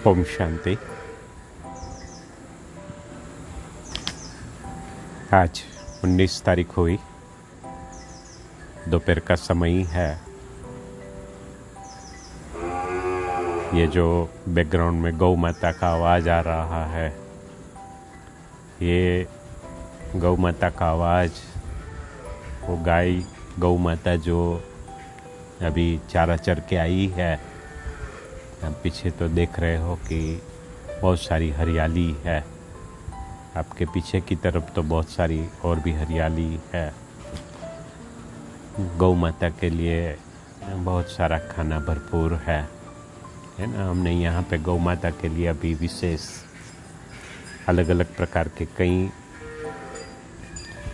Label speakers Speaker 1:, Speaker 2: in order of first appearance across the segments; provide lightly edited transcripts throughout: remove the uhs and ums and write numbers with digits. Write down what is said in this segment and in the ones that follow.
Speaker 1: ओम शांति। आज 19 तारीख हुई, दोपहर का समय ही है। ये जो बैकग्राउंड में गौ माता का आवाज़ आ रहा है, ये गौ माता का आवाज़, वो गाय गौ माता जो अभी चारा चर के आई है। आप पीछे तो देख रहे हो कि बहुत सारी हरियाली है। आपके पीछे की तरफ तो बहुत सारी और भी हरियाली है। गौ माता के लिए बहुत सारा खाना भरपूर है ना। हमने यहाँ पे गौ माता के लिए अभी विशेष अलग अलग प्रकार के कई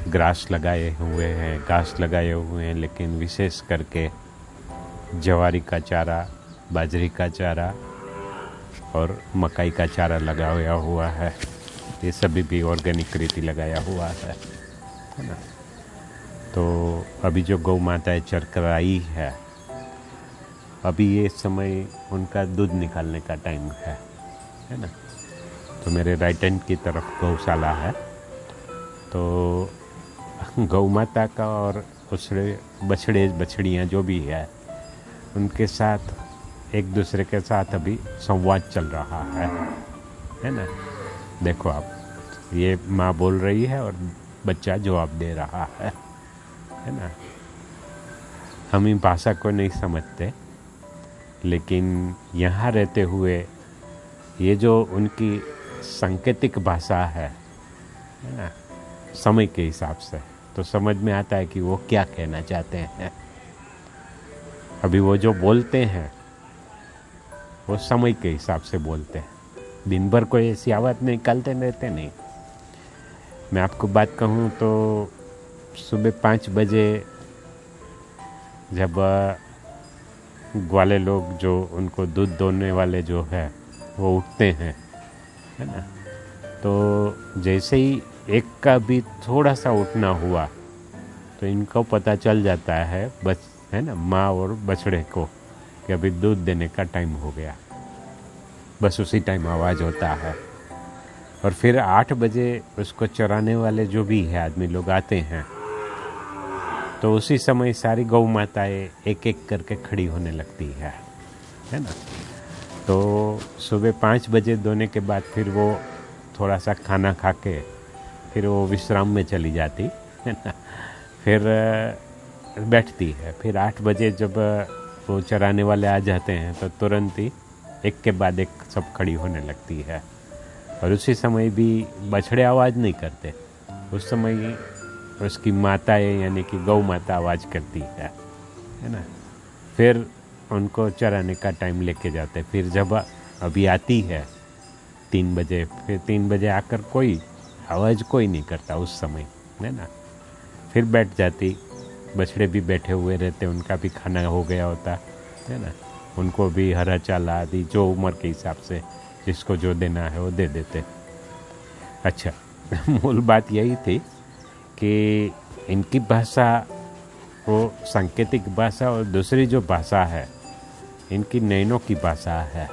Speaker 1: घास लगाए हुए हैं, लेकिन विशेष करके ज्वारी का चारा, बाजरी का चारा और मकई का चारा लगाया हुआ है। ये सभी भी ऑर्गेनिक रीति लगाया हुआ है ना। तो अभी जो गौ माताएं चर कर आई है, अभी ये समय उनका दूध निकालने का टाइम है ना। तो मेरे राइट हैंड की तरफ गौशाला है। तो गौ माता का और उसके बछड़ियाँ जो भी है, उनके साथ एक दूसरे के साथ अभी संवाद चल रहा है ना। देखो आप, ये माँ बोल रही है और बच्चा जवाब दे रहा है ना। हम इन भाषा को नहीं समझते, लेकिन यहाँ रहते हुए ये जो उनकी सांकेतिक भाषा है ना, समय के हिसाब से तो समझ में आता है कि वो क्या कहना चाहते हैं। अभी वो जो बोलते हैं वो समय के हिसाब से बोलते हैं। दिन भर कोई ऐसी आवाज़ निकालते रहते नहीं। मैं आपको बात कहूँ तो सुबह 5 बजे जब ग्वाले लोग जो उनको दूध दोने वाले जो है वो उठते हैं, है ना। तो जैसे ही एक का भी थोड़ा सा उठना हुआ तो इनको पता चल जाता है, है ना, माँ और बछड़े को कि अभी दूध देने का टाइम हो गया। बस उसी टाइम आवाज़ होता है। और फिर 8 बजे उसको चराने वाले जो भी है आदमी लोग आते हैं, तो उसी समय सारी गौ माताएं एक एक करके खड़ी होने लगती है ना। तो सुबह 5 बजे दोने के बाद फिर वो थोड़ा सा खाना खा के फिर वो विश्राम में चली जाती है ना। फिर बैठती है। फिर 8 बजे जब वो चराने वाले आ जाते हैं तो तुरंत ही एक के बाद एक सब खड़ी होने लगती है। और उसी समय भी बछड़े आवाज़ नहीं करते, उस समय उसकी माताएं यानी कि गौ माता आवाज़ करती है ना। फिर उनको चराने का टाइम लेके जाते। फिर जब अभी आती है 3 बजे, फिर 3 बजे आकर कोई आवाज़ कोई नहीं करता उस समय, है ना। फिर बैठ जाती। बछड़े भी बैठे हुए रहते, उनका भी खाना हो गया होता है ना। उनको भी हरा चाला आदि जो उम्र के हिसाब से जिसको जो देना है वो दे देते। अच्छा, मूल बात यही थी कि इनकी भाषा वो सांकेतिक भाषा और दूसरी जो भाषा है इनकी नैनों की भाषा है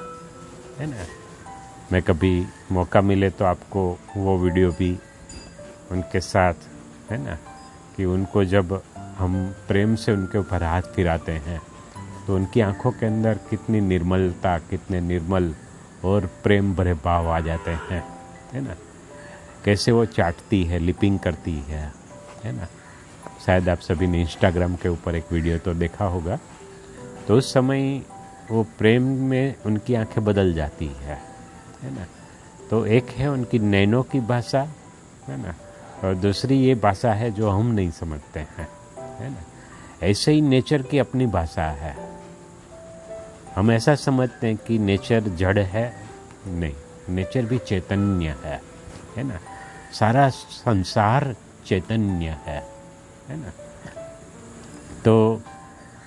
Speaker 1: ना। मैं कभी मौका मिले तो आपको वो वीडियो भी उनके साथ, है ना, कि उनको जब हम प्रेम से उनके ऊपर हाथ फिराते हैं तो उनकी आंखों के अंदर कितनी निर्मलता, कितने निर्मल और प्रेम भरे भाव आ जाते हैं, है ना। कैसे वो चाटती है, लिपिंग करती है ना। शायद आप सभी ने इंस्टाग्राम के ऊपर एक वीडियो तो देखा होगा। तो उस समय वो प्रेम में उनकी आंखें बदल जाती है ना। तो एक है उनकी नैनों की भाषा, है ना, और दूसरी ये भाषा है जो हम नहीं समझते हैं, है ना। ऐसे ही नेचर की अपनी भाषा है। हम ऐसा समझते हैं कि नेचर जड़ है, नहीं, नेचर भी चैतन्य है ना। सारा संसार चैतन्य है ना। तो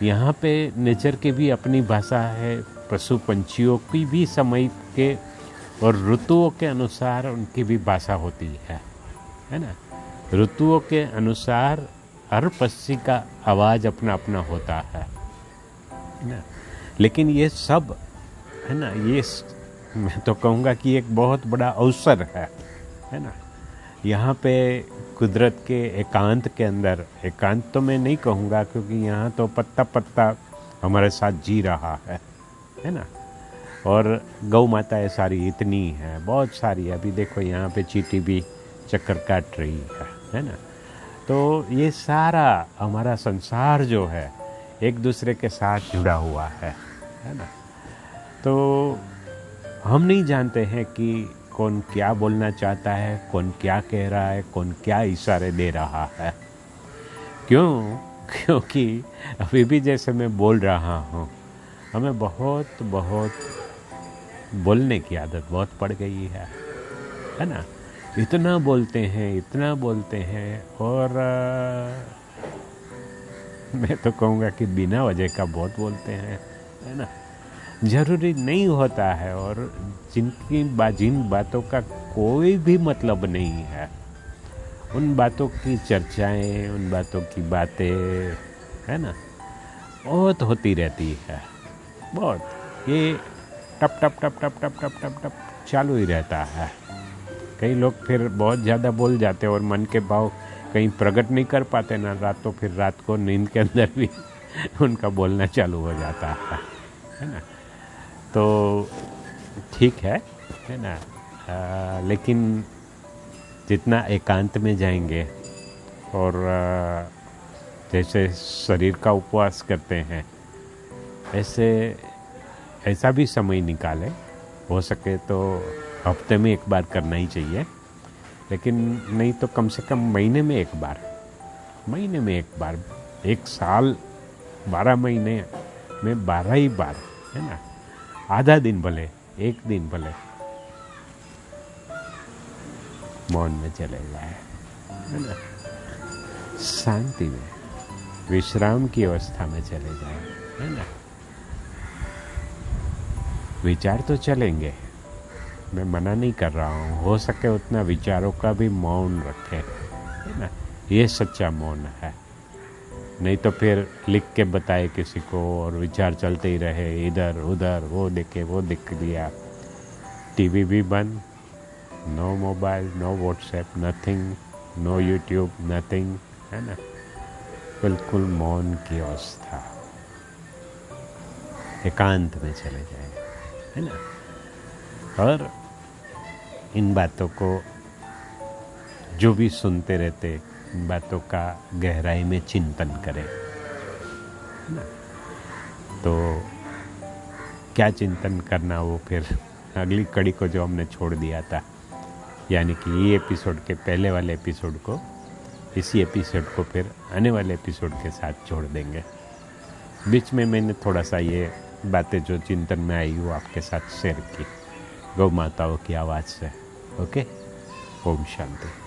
Speaker 1: यहाँ पे नेचर की भी अपनी भाषा है। पशु पंछियों की भी समय के और ऋतुओं के अनुसार उनकी भी भाषा होती है ना। ऋतुओं के अनुसार हर पक्षी का आवाज़ अपना अपना होता है ना। लेकिन ये सब है ना, ये मैं तो कहूँगा कि एक बहुत बड़ा अवसर है ना। यहाँ पे कुदरत के एकांत के अंदर, एकांत तो मैं नहीं कहूँगा क्योंकि यहाँ तो पत्ता पत्ता हमारे साथ जी रहा है ना। और गौ माताएँ सारी इतनी हैं, बहुत सारी। अभी देखो यहाँ पे चींटी भी चक्कर काट रही है ना। तो ये सारा हमारा संसार जो है एक दूसरे के साथ जुड़ा हुआ है ना। तो हम नहीं जानते हैं कि कौन क्या बोलना चाहता है, कौन क्या कह रहा है, कौन क्या इशारे दे रहा है। क्योंकि अभी भी जैसे मैं बोल रहा हूँ, हमें बहुत बोलने की आदत बहुत पड़ गई है ना। इतना बोलते हैं और मैं तो कहूँगा कि बिना वजह का बहुत बोलते हैं, है ना। ज़रूरी नहीं होता है और जिन बातों का कोई भी मतलब नहीं है, उन बातों की चर्चाएं, उन बातों की बातें, है ना, बहुत होती रहती है। बहुत ये टप टप टप टप टप टप टप टप चालू ही रहता है। कई लोग फिर बहुत ज़्यादा बोल जाते हैं और मन के भाव कहीं प्रकट नहीं कर पाते ना रात, तो फिर रात को नींद के अंदर भी उनका बोलना चालू हो जाता है ना। तो ठीक है ना। लेकिन जितना एकांत में जाएंगे और जैसे शरीर का उपवास करते हैं, ऐसा भी समय निकालें। हो सके तो हफ्ते में एक बार करना ही चाहिए, लेकिन नहीं तो कम से कम महीने में एक बार, एक साल 12 महीने में 12 ही बार, है ना। आधा दिन भले, एक दिन भले मौन में चले जाए, है ना। शांति में, विश्राम की अवस्था में चले जाए, है ना। विचार तो चलेंगे, मैं मना नहीं कर रहा हूँ। हो सके उतना विचारों का भी मौन रखें, है ना। ये सच्चा मौन है। नहीं तो फिर लिख के बताए किसी को और विचार चलते ही रहे, इधर उधर, वो देख लिया। टीवी भी बंद, no mobile, no WhatsApp, nothing, no YouTube, nothing, है ना। बिल्कुल मौन की अवस्था, एकांत में चले जाए, है ना। और इन बातों को जो भी सुनते रहते, इन बातों का गहराई में चिंतन करें, है ना। तो क्या चिंतन करना, वो फिर अगली कड़ी को जो हमने छोड़ दिया था, यानी कि ये एपिसोड के पहले वाले एपिसोड को, इसी एपिसोड को फिर आने वाले एपिसोड के साथ जोड़ देंगे। बीच में मैंने थोड़ा सा ये बातें जो चिंतन में आई वो आपके साथ शेयर की, गौ माताओं की आवाज़ से। ओके, ओम शांति।